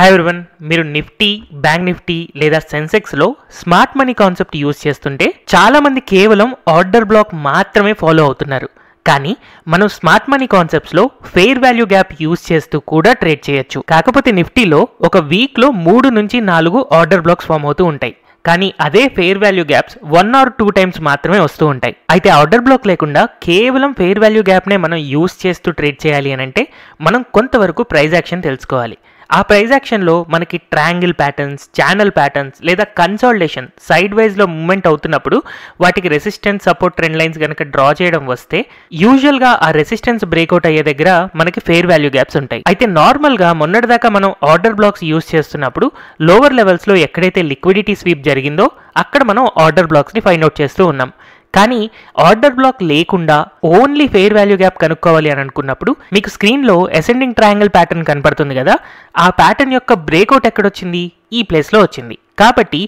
Hi everyone, మీరు Nifty, bank Nifty లేదా సెన్సెక్స్లో smart money concept use చేస్తుంటే చాలామంది కేవలం ఆర్డర్ బ్లాక్ మాత్రమే ఫాలో అవుతున్నారు. కానీ మనం స్మార్ట్ మనీ కాన్సెప్ట్స్లో ఫెయిర్ వాల్యూ గ్యాప్ యూజ్ చేస్తూ కూడా ట్రేడ్ చేయొచ్చు. కాకపోతే నిఫ్టీలో ఒక వీక్లో 3 నుంచి 4 ఆర్డర్ బ్లాక్స్ ఫామ్ అవుతూ ఉంటాయి. కానీ అదే fair value gaps 1 or 2 times మాత్రమే వస్తూ ఉంటాయి. అయితే ఆర్డర్ బ్లాక్ లేకుండా కేవలం ఫెయిర్ వాల్యూ గ్యాప్నే మనం యూజ్ చేస్తూ ట్రేడ్ చేయాలి అని అంటే మనం కొంతవరకు ప్రైస్ యాక్షన్ తెలుసుకోవాలి. ఆ ప్రైస్ యాక్షన్లో మనకి ట్రయాంగిల్ ప్యాటర్న్స్, ఛానల్ ప్యాటర్న్స్ లేదా కన్సాలిడేషన్ సైడ్ వైజ్లో మూవ్మెంట్ అవుతున్నప్పుడు వాటికి రెసిస్టెన్స్, సపోర్ట్ ట్రెండ్ లైన్స్ కనుక డ్రా చేయడం వస్తే యూజువల్గా ఆ రెసిస్టెన్స్ బ్రేక్అవుట్ అయ్యే దగ్గర మనకి ఫెయిర్ వాల్యూ గ్యాప్స్ ఉంటాయి. అయితే నార్మల్గా మొన్నటిదాకా మనం ఆర్డర్ బ్లాక్స్ యూజ్ చేస్తున్నప్పుడు లోవర్ లెవెల్స్లో ఎక్కడైతే లిక్విడిటీ స్వీప్ జరిగిందో అక్కడ మనం ఆర్డర్ బ్లాక్స్ని ఫైండ్ అవుట్ చేస్తూ ఉన్నాం. కానీ ఆర్డర్ బ్లాక్ లేకుండా ఓన్లీ ఫెయిర్ వాల్యూ గ్యాప్ కనుక్కోవాలి అని అనుకున్నప్పుడు మీకు స్క్రీన్లో అసెండింగ్ ట్రయాంగిల్ ప్యాటర్న్ కనపడుతుంది కదా, ఆ ప్యాటర్న్ యొక్క బ్రేక్అవుట్ ఎక్కడొచ్చింది? ఈ ప్లేస్లో వచ్చింది. కాబట్టి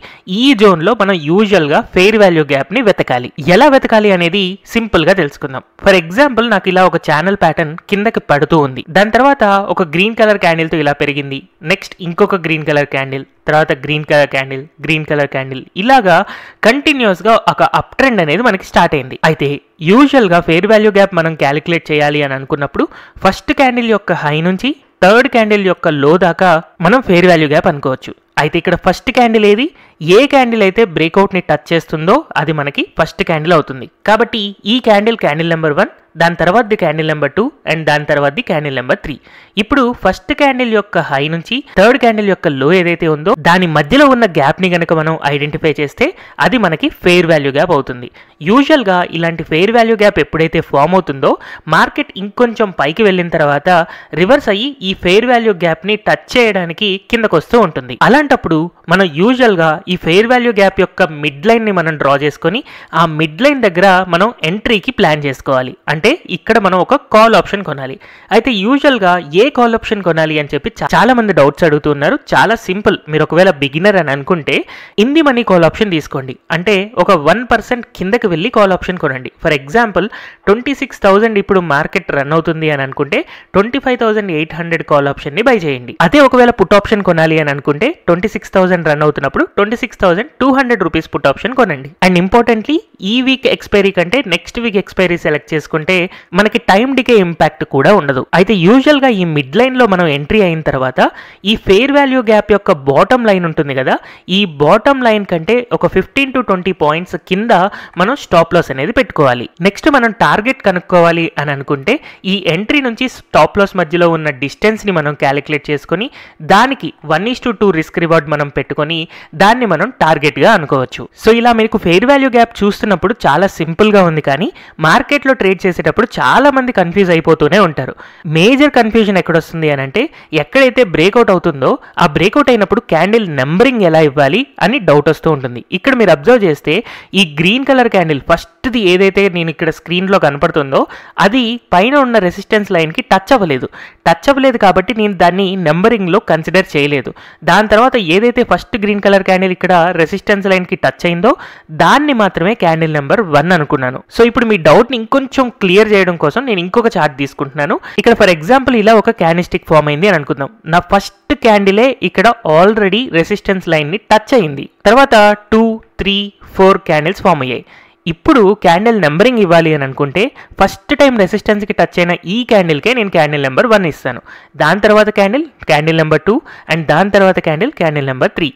ఈ జోన్లో మనం యూజువల్గా ఫెయిర్ వాల్యూ గ్యాప్ని వెతకాలి. ఎలా వెతకాలి అనేది సింపుల్గా తెలుసుకుందాం. ఫర్ ఎగ్జాంపుల్, నాకు ఇలా ఒక ఛానల్ ప్యాటర్న్ కిందకి పడుతూ ఉంది. దాని తర్వాత ఒక గ్రీన్ కలర్ క్యాండిల్తో ఇలా పెరిగింది. నెక్స్ట్ ఇంకొక గ్రీన్ కలర్ క్యాండిల్, తర్వాత green colour candle, green colour candle, ఇలాగా కంటిన్యూస్గా ఒక అప్ ట్రెండ్ అనేది మనకి స్టార్ట్ అయింది. అయితే యూజువల్గా ఫెయిర్ వాల్యూ గ్యాప్ మనం క్యాలిక్యులేట్ చేయాలి అని అనుకున్నప్పుడు ఫస్ట్ క్యాండిల్ యొక్క హై నుంచి థర్డ్ క్యాండిల్ యొక్క లో దాకా మనం ఫెయిర్ వాల్యూ గ్యాప్ అనుకోవచ్చు. అయితే ఇక్కడ ఫస్ట్ క్యాండిల్ ఏది? ఏ క్యాండిల్ అయితే బ్రేక్అవుట్ని టచ్ చేస్తుందో అది మనకి ఫస్ట్ క్యాండిల్ అవుతుంది. కాబట్టి ఈ క్యాండిల్ నెంబర్ 1, దాని తర్వాత క్యాండిల్ నెంబర్ 2 అండ్ దాని తర్వాత క్యాండిల్ నెంబర్ 3. ఇప్పుడు ఫస్ట్ క్యాండిల్ యొక్క హై నుంచి థర్డ్ క్యాండిల్ యొక్క లో ఏదైతే ఉందో దాని మధ్యలో ఉన్న గ్యాప్ని కనుక మనం ఐడెంటిఫై చేస్తే అది మనకి ఫెయిర్ వాల్యూ గ్యాప్ అవుతుంది. యూజువల్గా ఇలాంటి ఫెయిర్ వాల్యూ గ్యాప్ ఎప్పుడైతే ఫామ్ అవుతుందో మార్కెట్ ఇంకొంచెం పైకి వెళ్ళిన తర్వాత రివర్స్ అయ్యి ఈ ఫెయిర్ వాల్యూ గ్యాప్ని టచ్ చేయడానికి కిందకు వస్తూ ఉంటుంది. అలాంటప్పుడు మనం యూజువల్గా ఈ ఫెయిర్ వాల్యూ గ్యాప్ యొక్క మిడ్ లైన్ని మనం డ్రా చేసుకొని ఆ మిడ్ లైన్ దగ్గర మనం ఎంట్రీకి ప్లాన్ చేసుకోవాలి. అంటే ఇక్కడ మనం ఒక కాల్ ఆప్షన్ కొనాలి. అయితే యూజువల్గా ఏ కాల్ ఆప్షన్ కొనాలి అని చెప్పి చాలా మంది డౌట్స్ అడుగుతున్నారు. చాలా సింపుల్. మీరు ఒకవేళ బిగినర్ అని అనుకుంటే in the money call option తీసుకోండి. అంటే ఒక 1% కిందకి వెళ్ళి కాల్ ఆప్షన్ కొనండి. ఫర్ ఎగ్జాంపుల్ 26,000 ఇప్పుడు మార్కెట్ రన్ అవుతుంది అని అనుకుంటే 25,800 కాల్ ఆప్షన్ని బై చేయండి. అదే ఒకవేళ పుట్ ఆప్షన్ కొనాలి అని అనుకుంటే 26,000 రన్ అవుతున్నప్పుడు 26,200 రూపీస్ పుట్ ఆప్షన్ కొనండి. అండ్ ఇంపార్టెంట్లీ ఈ వీక్ ఎక్స్పైరీ కంటే నెక్స్ట్ వీక్ ఎక్స్పైరీ సెలెక్ట్ చేసుకుంటే మనకి టైం డికే ఇంపాక్ట్ కూడా ఉండదు. అయితే యూజువల్గా ఈ మిడ్ లైన్లో మనం ఎంట్రీ అయిన తర్వాత ఈ ఫెయిర్ వాల్యూ గ్యాప్ యొక్క బాటమ్ లైన్ ఉంటుంది కదా, ఈ బాటమ్ లైన్ కంటే ఒక 15 to 20 పాయింట్స్ కింద మనం స్టాప్ లాస్ అనేది పెట్టుకోవాలి. నెక్స్ట్ మనం టార్గెట్ కనుక్కోవాలి అని అనుకుంటే ఈ ఎంట్రీ నుంచి స్టాప్ లాస్ మధ్యలో ఉన్న డిస్టెన్స్ని మనం క్యాలిక్యులేట్ చేసుకొని దానికి 1:2 రిస్క్ రివార్డ్ మనం పెట్టుకొని దాన్ని మనం టార్గెట్గా అనుకోవచ్చు. సో ఇలా మీకు ఫెయిర్ వాల్యూ గ్యాప్ చూస్తున్నప్పుడు చాలా సింపుల్గా ఉంది. కానీ మార్కెట్లో ట్రేడ్ చేసేటప్పుడు చాలా మంది కన్ఫ్యూజ్ అయిపోతూనే ఉంటారు. మేజర్ కన్ఫ్యూజన్ ఎక్కడొస్తుంది అని అంటే ఎక్కడైతే బ్రేక్అవుట్ అవుతుందో ఆ బ్రేక్అవుట్ అయినప్పుడు క్యాండిల్ నెంబరింగ్ ఎలా ఇవ్వాలి అని డౌట్ వస్తూ ఉంటుంది. ఇక్కడ మీరు అబ్జర్వ్ చేస్తే ఈ గ్రీన్ కలర్ క్యాండిల్ ఫస్ట్ది ఏదైతే నేను ఇక్కడ స్క్రీన్లో కనపడుతుందో అది పైన ఉన్న రెసిస్టెన్స్ లైన్కి టచ్ అవ్వలేదు కాబట్టి నేను దాన్ని నెంబరింగ్లో కన్సిడర్ చేయలేదు. దాని తర్వాత ఏదైతే ఫస్ట్ గ్రీన్ కలర్ క్యాండిల్ ఇక్కడ రెసిస్టెన్స్ లైన్కి టచ్ అయిందో దాన్ని మాత్రమే క్యాండిల్ నెంబర్ 1 అనుకున్నాను. సో ఇప్పుడు మీ డౌట్ని ఇంకొంచెం క్లియర్ చేయడం కోసం నేను ఇంకొక చార్ట్ తీసుకుంటున్నాను. ఇక్కడ ఫర్ ఎగ్జాంపుల్ ఇలా ఒక క్యాండిల్ ఫామ్ అయింది అని అనుకుందాం. నా ఫస్ట్ క్యాండిలే ఇక్కడ ఆల్రెడీ రెసిస్టెన్స్ లైన్ని టచ్ అయింది. తర్వాత 2, 3, 4 క్యాండిల్స్ ఫామ్ అయ్యాయి. ఇప్పుడు క్యాండిల్ నెంబరింగ్ ఇవ్వాలి అని అనుకుంటే ఫస్ట్ టైం రెసిస్టెన్స్కి టచ్ అయిన ఈ క్యాండిల్కే నేను క్యాండిల్ నెంబర్ 1 ఇస్తాను. దాని తర్వాత క్యాండిల్ నెంబర్ 2 అండ్ దాని తర్వాత క్యాండిల్ నెంబర్ 3.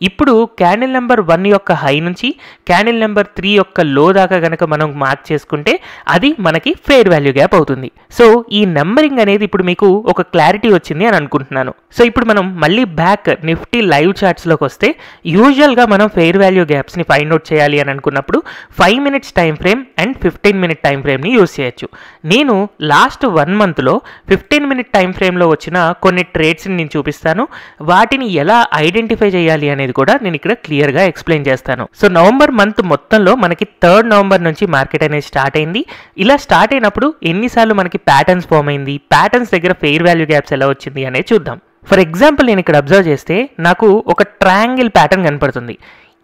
ఇప్పుడు క్యాండిల్ నెంబర్ 1 యొక్క హై నుంచి క్యాండిల్ నెంబర్ 3 యొక్క లో దాకా కనుక మనం మార్క్ చేసుకుంటే అది మనకి ఫెయిర్ వాల్యూ గ్యాప్ అవుతుంది. సో ఈ నెంబరింగ్ అనేది ఇప్పుడు మీకు ఒక క్లారిటీ వచ్చింది అని అనుకుంటున్నాను. సో ఇప్పుడు మనం మళ్ళీ బ్యాక్ నిఫ్టీ లైవ్ చార్ట్స్లోకి వస్తే యూజువల్గా మనం ఫెయిర్ వాల్యూ గ్యాప్స్ని ఫైండ్ అవుట్ చేయాలి అని అనుకున్నప్పుడు 5 minutes time frame and 15 minute time ఫ్రేమ్ని యూజ్ చేయొచ్చు. నేను లాస్ట్ 1 monthలో 15 minute టైం ఫ్రేమ్లో వచ్చిన కొన్ని ట్రేడ్స్ని నేను చూపిస్తాను. వాటిని ఎలా ఐడెంటిఫై చేయాలి అనేది కూడా నేను ఇక్కడ క్లియర్గా ఎక్స్ప్లెయిన్ చేస్తాను. సో నవంబర్ మంత్ మొత్తంలో మనకి 3rd నవంబర్ నుంచి మార్కెట్ అనేది స్టార్ట్ అయింది. ఇలా స్టార్ట్ అయినప్పుడు ఎన్నిసార్లు మనకి ప్యాటర్న్స్ ఫామ్ అయింది, ప్యాటర్న్స్ దగ్గర ఫెయిర్ వాల్యూ గ్యాప్స్ ఎలా వచ్చింది అనేది చూద్దాం. ఫర్ ఎగ్జాంపుల్ నేను ఇక్కడ అబ్జర్వ్ చేస్తే నాకు ఒక ట్రయాంగిల్ ప్యాటర్న్ కనపడుతుంది.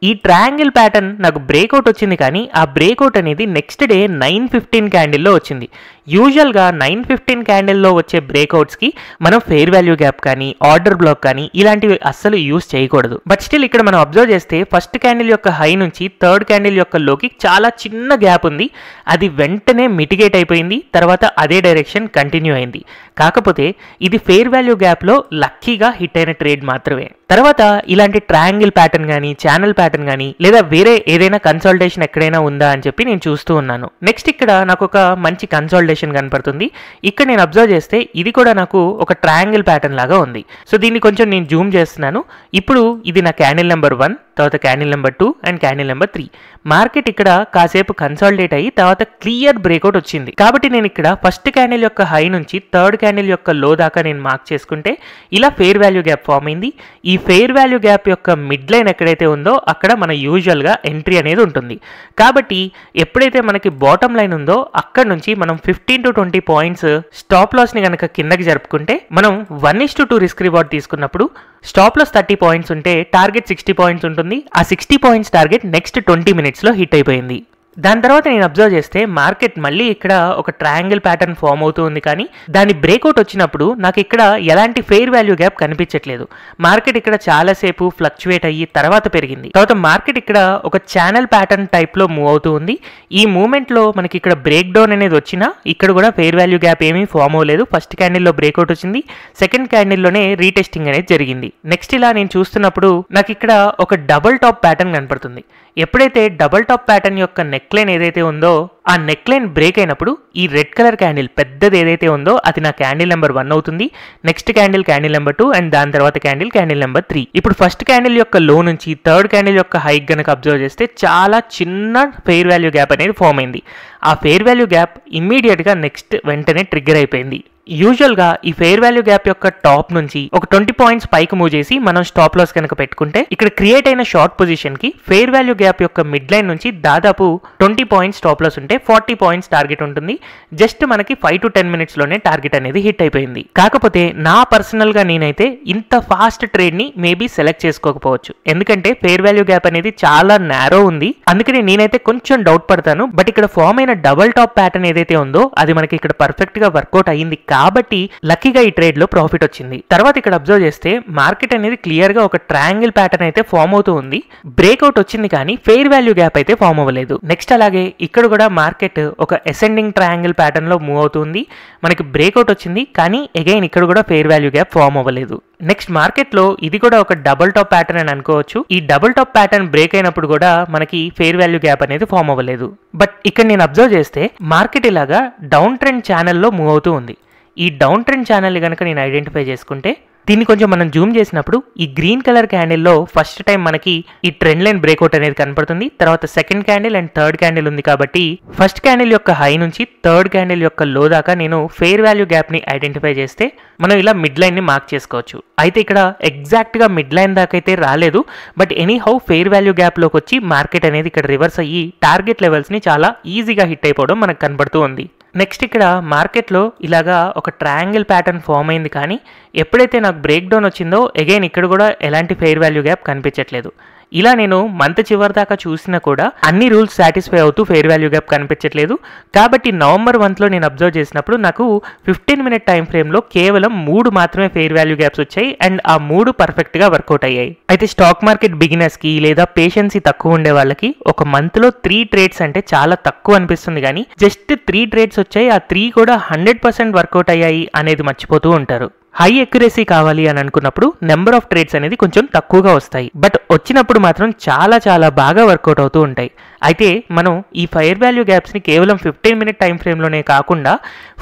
ఈ ట్రయాంగిల్ ప్యాటర్న్ నాకు బ్రేక్అవుట్ వచ్చింది. కానీ ఆ బ్రేక్అవుట్ అనేది నెక్స్ట్ డే 9:15 క్యాండిల్లో వచ్చింది. యూజువల్గా 9:15 క్యాండిల్లో వచ్చే బ్రేక్అవుట్స్కి మనం ఫెయిర్ వాల్యూ గ్యాప్ కానీ ఆర్డర్ బ్లాక్ కానీ ఇలాంటివి అస్సలు యూజ్ చేయకూడదు. బట్ స్టిల్ ఇక్కడ మనం అబ్జర్వ్ చేస్తే ఫస్ట్ క్యాండిల్ యొక్క హై నుంచి థర్డ్ క్యాండిల్ యొక్క లోకి చాలా చిన్న గ్యాప్ ఉంది. అది వెంటనే మిటిగేట్ అయిపోయింది, తర్వాత అదే డైరెక్షన్ కంటిన్యూ అయింది. కాకపోతే ఇది ఫెయిర్ వాల్యూ గ్యాప్లో లక్కీగా హిట్ అయిన ట్రేడ్ మాత్రమే. తర్వాత ఇలాంటి ట్రయాంగిల్ ప్యాటర్న్ కానీ ఛానల్ ప్యాటర్న్ కానీ లేదా వేరే ఏదైనా కన్సల్టేషన్ ఎక్కడైనా ఉందా అని చెప్పి నేను చూస్తూ ఉన్నాను. నెక్స్ట్ ఇక్కడ నాకు ఒక మంచి కన్సల్టేషన్ కనపడుతుంది. ఇక్కడ నేను అబ్జర్వ్ చేస్తే ఇది కూడా నాకు ఒక ట్రయాంగిల్ ప్యాటర్న్ లాగా ఉంది. సో దీన్ని కొంచెం నేను జూమ్ చేస్తున్నాను. ఇప్పుడు ఇది నా క్యాండిల్ నెంబర్ 1, తర్వాత candle number 2 and candle number 3. Market ఇక్కడ కాసేపు కన్సాలిడేట్ అయ్యి తర్వాత క్లియర్ బ్రేక్అవుట్ వచ్చింది. కాబట్టి నేను ఇక్కడ ఫస్ట్ క్యాండిల్ యొక్క హై నుంచి థర్డ్ క్యాండిల్ యొక్క లో దాకా నేను మార్క్ చేసుకుంటే ఇలా ఫెయిర్ వాల్యూ గ్యాప్ ఫామ్ అయింది. ఈ ఫెయిర్ వాల్యూ గ్యాప్ యొక్క మిడ్ లైన్ ఎక్కడైతే ఉందో అక్కడ మన యూజువల్గా ఎంట్రీ అనేది ఉంటుంది. కాబట్టి ఎప్పుడైతే మనకి బాటమ్ లైన్ ఉందో అక్కడ నుంచి మనం 15 to 20 పాయింట్స్ స్టాప్ లాస్ని కనుక కిందకి జరుపుకుంటే మనం 1:2 రిస్క్ రివార్డ్ తీసుకున్నప్పుడు స్టాప్ లాస్ 30 పాయింట్స్ ఉంటే టార్గెట్ 60 పాయింట్స్ ఉంటుంది. ఆ 60 పాయింట్స్ టార్గెట్ నెక్స్ట్ 20 మినిట్స్లో హిట్ అయిపోయింది. దాని తర్వాత నేను అబ్జర్వ్ చేస్తే మార్కెట్ మళ్ళీ ఇక్కడ ఒక ట్రయాంగిల్ ప్యాటర్న్ ఫామ్ అవుతూ ఉంది, కానీ దాని బ్రేక్అవుట్ వచ్చినప్పుడు నాకు ఇక్కడ ఎలాంటి ఫెయిర్ వాల్యూ గ్యాప్ కనిపించట్లేదు. మార్కెట్ ఇక్కడ చాలాసేపు ఫ్లక్చువేట్ అయ్యి తర్వాత పెరిగింది. తర్వాత మార్కెట్ ఇక్కడ ఒక ఛానల్ ప్యాటర్న్ టైప్లో మూవ్ అవుతూ ఉంది. ఈ మూవ్మెంట్లో మనకి ఇక్కడ బ్రేక్ డౌన్ అనేది వచ్చినా ఇక్కడ కూడా ఫెయిర్ వాల్యూ గ్యాప్ ఏమీ ఫామ్ అవ్వలేదు. ఫస్ట్ క్యాండిల్లో బ్రేక్అవుట్ వచ్చింది, సెకండ్ క్యాండిల్లోనే రీటెస్టింగ్ అనేది జరిగింది. నెక్స్ట్ ఇలా నేను చూస్తున్నప్పుడు నాకు ఇక్కడ ఒక డబుల్ టాప్ ప్యాటర్న్ కనపడుతుంది. ఎప్పుడైతే డబుల్ టాప్ ప్యాటర్న్ యొక్క నెక్ లైన్ ఏదైతే ఉందో ఆ నెక్ లైన్ బ్రేక్ అయినప్పుడు ఈ రెడ్ కలర్ క్యాండిల్ పెద్దది ఏదైతే ఉందో అది నా క్యాండిల్ నెంబర్ 1 అవుతుంది. నెక్స్ట్ క్యాండిల్ నెంబర్ 2 అండ్ దాని తర్వాత క్యాండిల్ నెంబర్ 3. ఇప్పుడు ఫస్ట్ క్యాండిల్ యొక్క లో నుంచి థర్డ్ క్యాండిల్ యొక్క హైక్ గనక అబ్జర్వ్ చేస్తే చాలా చిన్న ఫెయిర్ వాల్యూ గ్యాప్ అనేది ఫామ్ అయింది. ఆ ఫెయిర్ వాల్యూ గ్యాప్ ఇమ్మీడియట్గా నెక్స్ట్ వెంటనే ట్రిగ్గర్ అయిపోయింది. యూజువల్గా ఈ ఫెయిర్ వాల్యూ గ్యాప్ యొక్క టాప్ నుంచి ఒక 20 పాయింట్స్ పైకి మూవ్ చేసి మనం స్టాప్ లాస్ కనుక పెట్టుకుంటే ఇక్కడ క్రియేట్ అయిన షార్ట్ పొజిషన్ కి ఫెయిర్ వాల్యూ గ్యాప్ యొక్క మిడ్ లైన్ నుంచి దాదాపు 20 పాయింట్స్ స్టాప్ లాస్ ఉంటే 40 పాయింట్స్ టార్గెట్ ఉంటుంది. జస్ట్ మనకి 5 to 10 మినిట్స్ లోనే టార్గెట్ అనేది హిట్ అయిపోయింది. కాకపోతే నా పర్సనల్ గా నేనైతే ఇంత ఫాస్ట్ ట్రేడ్ ని మేబీ సెలెక్ట్ చేసుకోకపోవచ్చు, ఎందుకంటే ఫెయిర్ వాల్యూ గ్యాప్ అనేది చాలా నారో ఉంది. అందుకని నేనైతే కొంచెం డౌట్ పడతాను. బట్ ఇక్కడ ఫామ్ అయిన డబుల్ టాప్ ప్యాటర్న్ ఏదైతే ఉందో అది మనకి ఇక్కడ పర్ఫెక్ట్ గా వర్కౌట్ అయ్యింది కాబట్టి లక్కీగా ఈ ట్రేడ్ లో ప్రాఫిట్ వచ్చింది. తర్వాత ఇక్కడ అబ్జర్వ్ చేస్తే మార్కెట్ అనేది క్లియర్ గా ఒక ట్రయాంగిల్ ప్యాటర్న్ అయితే ఫామ్ అవుతూ ఉంది. బ్రేక్అవుట్ వచ్చింది కానీ ఫెయిర్ వాల్యూ గ్యాప్ అయితే ఫామ్ అవ్వలేదు. నెక్స్ట్ అలాగే ఇక్కడ కూడా మార్కెట్ ఒక అసెండింగ్ ట్రయాంగిల్ ప్యాటర్న్ లో మూవ్ అవుతుంది. మనకి బ్రేక్అవుట్ వచ్చింది కానీ అగైన్ ఇక్కడ కూడా ఫెయిర్ వాల్యూ గ్యాప్ ఫామ్ అవ్వలేదు. నెక్స్ట్ మార్కెట్ లో ఇది కూడా ఒక డబుల్ టాప్ ప్యాటర్న్ అని అనుకోవచ్చు. ఈ డబుల్ టాప్ ప్యాటర్న్ బ్రేక్ అయినప్పుడు కూడా మనకి ఫెయిర్ వాల్యూ గ్యాప్ అనేది ఫామ్ అవ్వలేదు. బట్ ఇక్కడ నేను అబ్జర్వ్ చేస్తే మార్కెట్ ఇలాగా డౌన్ ట్రెండ్ ఛానల్లో మూవ్ అవుతూ ఉంది. ఈ డౌన్ ట్రెండ్ ఛానల్ కనుక నేను ఐడెంటిఫై చేసుకుంటే దీన్ని కొంచెం మనం జూమ్ చేసినప్పుడు ఈ గ్రీన్ కలర్ క్యాండిల్లో ఫస్ట్ టైం మనకి ఈ ట్రెండ్ లైన్ బ్రేక్అవుట్ అనేది కనపడుతుంది. తర్వాత second candle and third candle ఉంది కాబట్టి ఫస్ట్ క్యాండిల్ యొక్క హై నుంచి థర్డ్ క్యాండిల్ యొక్క లో దాకా నేను ఫెయిర్ వాల్యూ గ్యాప్ ని ఐడెంటిఫై చేస్తే మనం ఇలా మిడ్ లైన్ ని మార్క్ చేసుకోవచ్చు. అయితే ఇక్కడ ఎగ్జాక్ట్ గా మిడ్ లైన్ దాకా అయితే రాలేదు. But any how fair value gap లోకి వచ్చి మార్కెట్ అనేది ఇక్కడ రివర్స్ అయ్యి టార్గెట్ లెవెల్స్ ని చాలా ఈజీగా హిట్ అయిపోవడం మనకు కనబడుతూ ఉంది. నెక్స్ట్ ఇక్కడ మార్కెట్లో ఇలాగా ఒక ట్రయాంగిల్ ప్యాటర్న్ ఫామ్ అయింది కానీ ఎప్పుడైతే నాకు బ్రేక్ డౌన్ వచ్చిందో అగైన్ ఇక్కడ కూడా ఎలాంటి ఫెయిర్ వాల్యూ గ్యాప్ కనిపించట్లేదు. ఇలా నేను మంత్ చివరి దాకా చూసినా కూడా అన్ని రూల్స్ సాటిస్ఫై అవుతూ ఫెయిర్ వాల్యూ గ్యాప్ కనిపించట్లేదు. కాబట్టి నవంబర్ 1 నేను అబ్జర్వ్ చేసినప్పుడు నాకు 15 మినిట్ టైం ఫ్రేమ్లో కేవలం 3 మాత్రమే ఫెయిర్ వాల్యూ గ్యాప్స్ వచ్చాయి అండ్ ఆ 3 పర్ఫెక్ట్గా వర్కౌట్ అయ్యాయి. అయితే స్టాక్ మార్కెట్ బిగినర్స్కి లేదా పేషెన్సీ తక్కువ ఉండే వాళ్ళకి ఒక మంత్లో 3 ట్రేడ్స్ అంటే చాలా తక్కువ అనిపిస్తుంది, కానీ జస్ట్ 3 ట్రేడ్స్ వచ్చాయి. ఆ 3 కూడా 100% వర్కౌట్ అయ్యాయి అనేది మర్చిపోతూ ఉంటారు. హై ఎక్యురసీ కావాలి అని అనుకున్నప్పుడు నెంబర్ ఆఫ్ ట్రేడ్స్ అనేది కొంచెం తక్కువగా వస్తాయి, బట్ వచ్చినప్పుడు మాత్రం చాలా చాలా బాగా వర్కౌట్ అవుతూ ఉంటాయి. అయితే మనం ఈ ఫెయిర్ వాల్యూ గ్యాప్స్ని కేవలం 15 మినిట్ టైం ఫ్రేమ్లోనే కాకుండా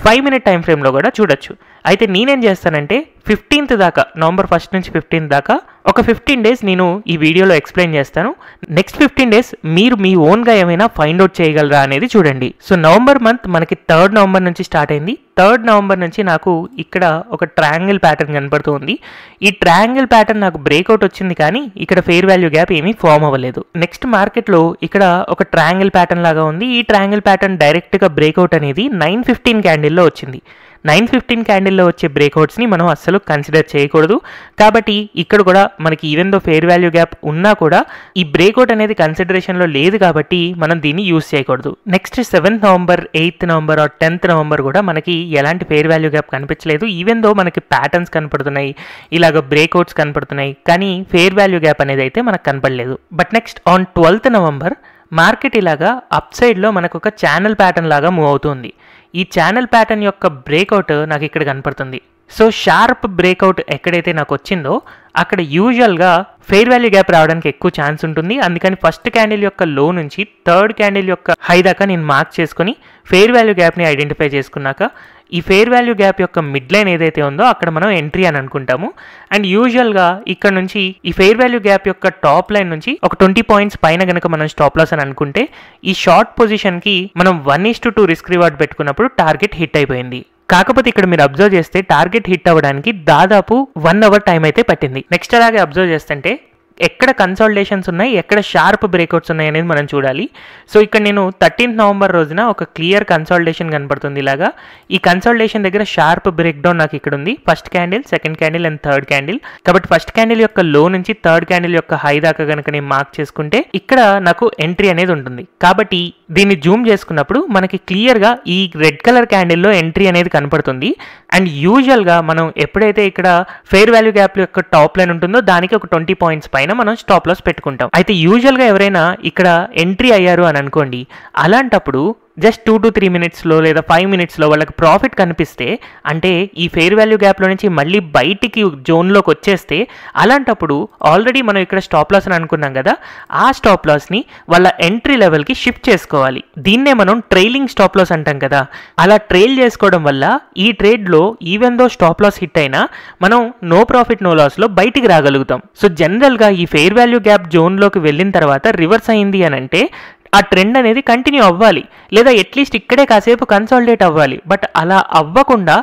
5 మినిట్ టైం ఫ్రేమ్లో కూడా చూడొచ్చు. అయితే నేనేం చేస్తానంటే 15th దాకా, నవంబర్ 1 నుంచి 15th దాకా ఒక 15 డేస్ నేను ఈ వీడియోలో ఎక్స్ప్లెయిన్ చేస్తాను. నెక్స్ట్ 15 డేస్ మీరు మీ ఓన్గా ఏమైనా ఫైండ్ అవుట్ చేయగలరా అనేది చూడండి. సో నవంబర్ మంత్ మనకి 3rd నవంబర్ నుంచి స్టార్ట్ అయింది. 3rd నవంబర్ నుంచి నాకు ఇక్కడ ఒక ట్రయాంగిల్ ప్యాటర్న్ కనపడుతుంది. ఈ ట్రయాంగిల్ ప్యాటర్న్ నాకు బ్రేక్అవుట్ వచ్చింది కానీ ఇక్కడ ఫెయిర్ వాల్యూ గ్యాప్ ఏమీ ఫామ్ అవ్వలేదు. నెక్స్ట్ మార్కెట్లో ఇక్కడ ఒక ట్రయాంగిల్ ప్యాటర్న్ లాగా ఉంది. ఈ ట్రయాంగిల్ ప్యాటర్న్ డైరెక్ట్గా బ్రేక్అవుట్ అనేది 9:15 క్యాండిల్లో వచ్చింది. 9:15 క్యాండిల్లో వచ్చే బ్రేక్అవుట్స్ని మనం అస్సలు కన్సిడర్ చేయకూడదు. కాబట్టి ఇక్కడ కూడా మనకి even though fair value gap ఉన్నా కూడా ఈ బ్రేక్అవుట్ అనేది కన్సిడరేషన్లో లేదు కాబట్టి మనం దీన్ని యూజ్ చేయకూడదు. Next 7th November, 8th November are 10th November కూడా మనకి ఎలాంటి ఫెయిర్ వాల్యూ గ్యాప్ కనిపించలేదు. ఈవెన్ దో మనకి ప్యాటర్న్స్ కనపడుతున్నాయి, ఇలాగ బ్రేక్అవుట్స్ కనపడుతున్నాయి, కానీ ఫెయిర్ వాల్యూ గ్యాప్ అనేది అయితే మనకు కనపడలేదు. But next on 12th November market ఇలాగా అప్ సైడ్లో మనకు ఒక ఛానల్ ప్యాటర్న్ లాగా మూవ్ అవుతుంది. ఈ ఛానల్ ప్యాటర్న్ యొక్క బ్రేక్అవుట్ నాకు ఇక్కడ కనపడుతుంది. సో షార్ప్ బ్రేక్అవుట్ ఎక్కడైతే నాకు వచ్చిందో అక్కడ యూజువల్గా ఫెయిర్ వాల్యూ గ్యాప్ రావడానికి ఎక్కువ ఛాన్స్ ఉంటుంది. అందుకని ఫస్ట్ క్యాండిల్ యొక్క లో నుంచి థర్డ్ క్యాండిల్ యొక్క హై దాకా నేను మార్క్ చేసుకుని ఫెయిర్ వాల్యూ గ్యాప్ని ఐడెంటిఫై చేసుకున్నాక ఈ ఫెయిర్ వాల్యూ గ్యాప్ యొక్క మిడ్ లైన్ ఏదైతే ఉందో అక్కడ మనం ఎంట్రీ అని అనుకుంటాము. అండ్ యూజువల్గా ఇక్కడ నుంచి ఈ ఫెయిర్ వాల్యూ గ్యాప్ యొక్క టాప్ లైన్ నుంచి ఒక 20 పాయింట్స్ పైన కనుక మనం స్టాప్ లాస్ అని అనుకుంటే ఈ షార్ట్ పొజిషన్కి మనం 1:2 రిస్క్ రివార్డ్ పెట్టుకున్నప్పుడు టార్గెట్ హిట్ అయిపోయింది. కాకపోతే ఇక్కడ మీరు అబ్జర్వ్ చేస్తే టార్గెట్ హిట్ అవ్వడానికి దాదాపు 1 అవర్ టైం అయితే పట్టింది. నెక్స్ట్ అలాగే అబ్జర్వ్ చేస్తుంటే ఎక్కడ కన్సాలిడేషన్స్ ఉన్నాయి, ఎక్కడ షార్ప్ బ్రేక్అవుట్స్ ఉన్నాయి అనేది మనం చూడాలి. సో ఇక్కడ నేను 13th నవంబర్ రోజున ఒక క్లియర్ కన్సాలిడేషన్ కనపడుతుంది. ఇలాగా ఈ కన్సాలిడేషన్ దగ్గర షార్ప్ బ్రేక్ డౌన్ నాకు ఇక్కడ ఉంది. First candle, second candle and third candle. కాబట్టి ఫస్ట్ క్యాండిల్ యొక్క లో నుంచి థర్డ్ క్యాండిల్ యొక్క హై దాకా కనుక నేను మార్క్ చేసుకుంటే ఇక్కడ నాకు ఎంట్రీ అనేది ఉంటుంది. కాబట్టి దీన్ని జూమ్ చేసుకున్నప్పుడు మనకి క్లియర్గా ఈ రెడ్ కలర్ క్యాండిల్లో ఎంట్రీ అనేది కనపడుతుంది. అండ్ యూజువల్గా మనం ఎప్పుడైతే ఇక్కడ ఫెయిర్ వాల్యూ గ్యాప్ యొక్క టాప్ లైన్ ఉంటుందో దానికి ఒక 20 పాయింట్స్ పైన మనం స్టాప్ లాస్ పెట్టుకుంటాం. అయితే యూజువల్గా ఎవరైనా ఇక్కడ ఎంట్రీ అయ్యారు అని అనుకోండి, అలాంటప్పుడు జస్ట్ 2 to 3 మినిట్స్లో లేదా 5 మినిట్స్లో వాళ్ళకి ప్రాఫిట్ కనిపిస్తే, అంటే ఈ ఫెయిర్ వాల్యూ గ్యాప్లో నుంచి మళ్ళీ బయటికి జోన్లోకి వచ్చేస్తే, అలాంటప్పుడు ఆల్రెడీ మనం ఇక్కడ స్టాప్ లాస్ అని అనుకున్నాం కదా, ఆ స్టాప్ లాస్ని వాళ్ళ ఎంట్రీ లెవెల్కి షిఫ్ట్ చేసుకోవాలి. దీన్నే మనం ట్రైలింగ్ స్టాప్ లాస్ అంటాం కదా. అలా ట్రైల్ చేసుకోవడం వల్ల ఈ ట్రేడ్లో even though stop loss hit అయినా మనం నో ప్రాఫిట్ నో లాస్లో బయటికి రాగలుగుతాం. సో జనరల్గా ఈ ఫెయిర్ వాల్యూ గ్యాప్ జోన్లోకి వెళ్ళిన తర్వాత రివర్స్ అయింది అని అంటే ఆ ట్రెండ్ అనేది కంటిన్యూ అవ్వాలి, లేదా అట్లీస్ట్ ఇక్కడే కాసేపు కన్సాలిడేట్ అవ్వాలి. బట్ అలా అవ్వకుండా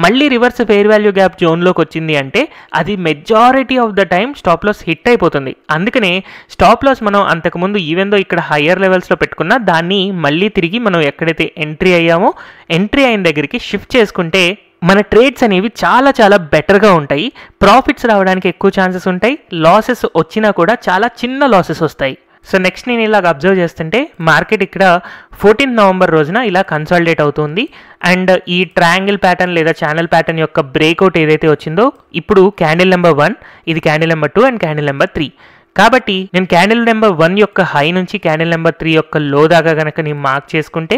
మళ్ళీ రివర్స్ ఫెయిర్ వాల్యూ గ్యాప్ జోన్లోకి వచ్చింది అంటే అది majority of the time stop loss hit అయిపోతుంది. అందుకనే స్టాప్ లాస్ మనం అంతకుముందు ఈవెన్ దో ఇక్కడ హయ్యర్ లెవెల్స్లో పెట్టుకున్నా దాన్ని మళ్ళీ తిరిగి మనం ఎక్కడైతే ఎంట్రీ అయ్యామో ఎంట్రీ అయిన దగ్గరికి షిఫ్ట్ చేసుకుంటే మన ట్రేడ్స్ అనేవి చాలా చాలా బెటర్గా ఉంటాయి. ప్రాఫిట్స్ రావడానికి ఎక్కువ ఛాన్సెస్ ఉంటాయి. లాసెస్ వచ్చినా కూడా చాలా చిన్న లాసెస్ వస్తాయి. సో నెక్స్ట్ నేను ఇలాగ అబ్జర్వ్ చేస్తుంటే మార్కెట్ ఇక్కడ 14th నవంబర్ రోజున ఇలా కన్సాలిడేట్ అవుతుంది. అండ్ ఈ ట్రయాంగిల్ ప్యాటర్న్ లేదా ఛానల్ ప్యాటర్న్ యొక్క బ్రేక్అవుట్ ఏదైతే వచ్చిందో ఇప్పుడు క్యాండిల్ నెంబర్ 1, ఇది candle number 2 and candle number 3. కాబట్టి నేను క్యాండిల్ నెంబర్ 1 యొక్క హై నుంచి క్యాండిల్ నెంబర్ 3 యొక్క లో దాకా కనుక నేను మార్క్ చేసుకుంటే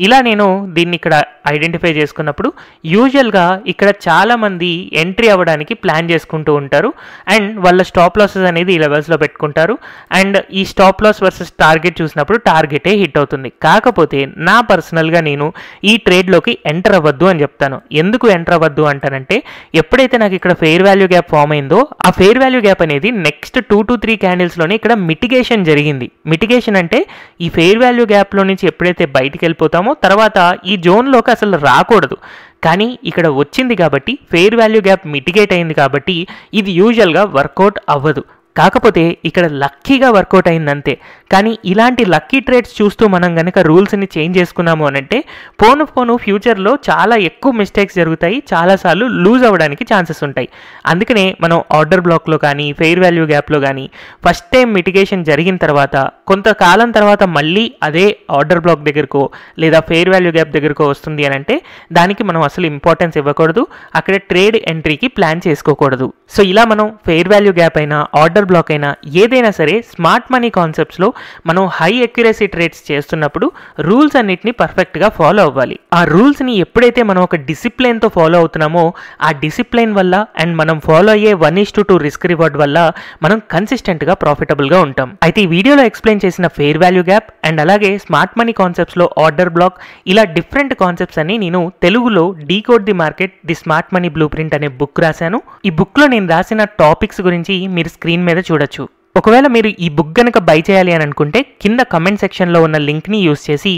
ఇలా నేను దీన్ని ఇక్కడ ఐడెంటిఫై చేసుకున్నప్పుడు యూజువల్గా ఇక్కడ చాలామంది ఎంట్రీ అవ్వడానికి ప్లాన్ చేసుకుంటూ ఉంటారు. అండ్ వాళ్ళ స్టాప్ లాసెస్ అనేది ఈ లెవెల్స్లో పెట్టుకుంటారు. అండ్ ఈ స్టాప్ లాస్ వర్సెస్ టార్గెట్ చూసినప్పుడు టార్గెటే హిట్ అవుతుంది. కాకపోతే నా పర్సనల్గా నేను ఈ ట్రేడ్లోకి ఎంటర్ అవ్వద్దు అని చెప్తాను. ఎందుకు ఎంటర్ అవ్వద్దు అంటానంటే ఎప్పుడైతే నాకు ఇక్కడ ఫెయిర్ వాల్యూ గ్యాప్ ఫామ్ అయిందో ఆ ఫెయిర్ వాల్యూ గ్యాప్ అనేది నెక్స్ట్ 2 to 3 క్యాండిల్స్లోనే ఇక్కడ మిటిగేషన్ జరిగింది. మిటిగేషన్ అంటే ఈ ఫెయిర్ వాల్యూ గ్యాప్లో నుంచి ఎప్పుడైతే బయటికి వెళ్ళిపోతామో తర్వాత ఈ జోన్లోకి అసలు రాకూడదు, కానీ ఇక్కడ వచ్చింది కాబట్టి ఫెయిర్ వాల్యూ గ్యాప్ మిటిగేట్ అయింది కాబట్టి ఇది యూజువల్గా వర్కౌట్ అవ్వదు. కాకపోతే ఇక్కడ లక్కీగా వర్కౌట్ అయిందంతే. కానీ ఇలాంటి లక్కీ ట్రేడ్స్ చూస్తూ మనం కనుక రూల్స్ని చేంజ్ చేసుకున్నాము అని అంటే పోను ఫ్యూచర్లో చాలా ఎక్కువ మిస్టేక్స్ జరుగుతాయి, చాలాసార్లు లూజ్ అవ్వడానికి ఛాన్సెస్ ఉంటాయి. అందుకనే మనం ఆర్డర్ బ్లాక్లో కానీ ఫెయిర్ వాల్యూ గ్యాప్లో కానీ ఫస్ట్ టైం మిటిగేషన్ జరిగిన తర్వాత కొంతకాలం తర్వాత మళ్ళీ అదే ఆర్డర్ బ్లాక్ దగ్గరకో లేదా ఫెయిర్ వాల్యూ గ్యాప్ దగ్గరకో వస్తుంది అని అంటే దానికి మనం అసలు ఇంపార్టెన్స్ ఇవ్వకూడదు, అక్కడ ట్రేడ్ ఎంట్రీకి ప్లాన్ చేసుకోకూడదు. సో ఇలా మనం ఫెయిర్ వాల్యూ గ్యాప్ అయినా ఆర్డర్ బ్లాక్ అయినా ఏదైనా సరే స్మార్ట్ మనీ కాన్సెప్ట్స్లో మనం హై అక్యురసీ ట్రేడ్స్ చేస్తున్నప్పుడు రూల్స్ అన్నిటిని పర్ఫెక్ట్గా ఫాలో అవ్వాలి. ఆ రూల్స్ని ఎప్పుడైతే మనం ఒక డిసిప్లైన్తో ఫాలో అవుతున్నామో ఆ డిసిప్లైన్ వల్ల అండ్ మనం ఫాలో అయ్యే 1:2 రిస్క్ రివార్డ్ వల్ల మనం కన్సిస్టెంట్గా ప్రాఫిటబుల్గా ఉంటాం. అయితే ఈ వీడియోలో ఎక్స్ప్లెయిన్ చేసిన ఫెయిర్ వాల్యూ గ్యాప్ అండ్ అలాగే స్మార్ట్ మనీ కాన్సెప్ట్స్లో ఆర్డర్ బ్లాక్ ఇలా డిఫరెంట్ కాన్సెప్ట్స్ అన్ని నేను తెలుగులో decode the market the smart money blue print అనే బుక్ రాశాను. ఈ బుక్లో నేను రాసిన టాపిక్స్ గురించి మీరు స్క్రీన్ మీద చూడొచ్చు. ఒకవేళ మీరు ఈ బుక్ గనక బై చేయాలి అని అనుకుంటే కింద కమెంట్ సెక్షన్లో ఉన్న లింక్ని యూస్ చేసి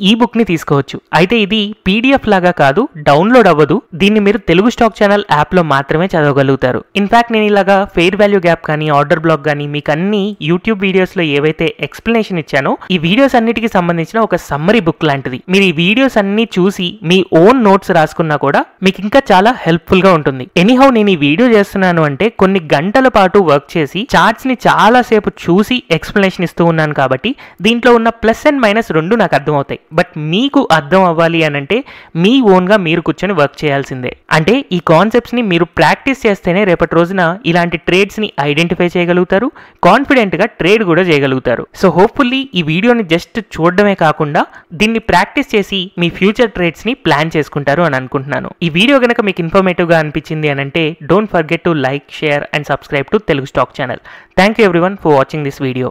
ఈ బుక్ని తీసుకోవచ్చు. అయితే ఇది పీడిఎఫ్ లాగా కాదు, డౌన్లోడ్ అవ్వదు. దీన్ని మీరు తెలుగు స్టాక్ ఛానల్ యాప్లో మాత్రమే చదవగలుగుతారు. ఇన్ఫాక్ట్ నేను ఇలాగా ఫెయిర్ వాల్యూ గ్యాప్ కానీ ఆర్డర్ బ్లాక్ కానీ మీకు అన్ని యూట్యూబ్ వీడియోస్లో ఏవైతే ఎక్స్ప్లెనేషన్ ఇచ్చానో ఈ వీడియోస్ అన్నిటికీ సంబంధించిన ఒక సమ్మరీ బుక్ లాంటిది. మీరు ఈ వీడియోస్ అన్ని చూసి మీ ఓన్ నోట్స్ రాసుకున్నా కూడా మీకు ఇంకా చాలా హెల్ప్ఫుల్గా ఉంటుంది. ఎనీహౌ నేను ఈ వీడియో చేస్తున్నాను అంటే కొన్ని గంటల పాటు వర్క్ చేసి చార్ట్స్ని చాలా సేపు చూసి ఎక్స్ప్లెనేషన్ ఇస్తూ ఉన్నాను కాబట్టి దీంట్లో ఉన్న ప్లస్ అండ్ మైనస్ రెండు నాకు అర్థమవుతాయి. బట్ మీకు అర్థం అవ్వాలి అని అంటే మీ ఓన్గా మీరు కూర్చొని వర్క్ చేయాల్సిందే. అంటే ఈ కాన్సెప్ట్స్ని మీరు ప్రాక్టీస్ చేస్తేనే రేపటి రోజున ఇలాంటి ట్రేడ్స్ని ఐడెంటిఫై చేయగలుగుతారు, కాన్ఫిడెంట్గా ట్రేడ్ కూడా చేయగలుగుతారు. సో హోప్ఫుల్లీ ఈ వీడియోని జస్ట్ చూడడమే కాకుండా దీన్ని ప్రాక్టీస్ చేసి మీ ఫ్యూచర్ ట్రేడ్స్ని ప్లాన్ చేసుకుంటారు అని అనుకుంటున్నాను. ఈ వీడియో కనుక మీకు ఇన్ఫర్మేటివ్గా అనిపించింది అని అంటే don't forget to like, share and subscribe to Telugu stock channel. Thank you everyone for watching this video.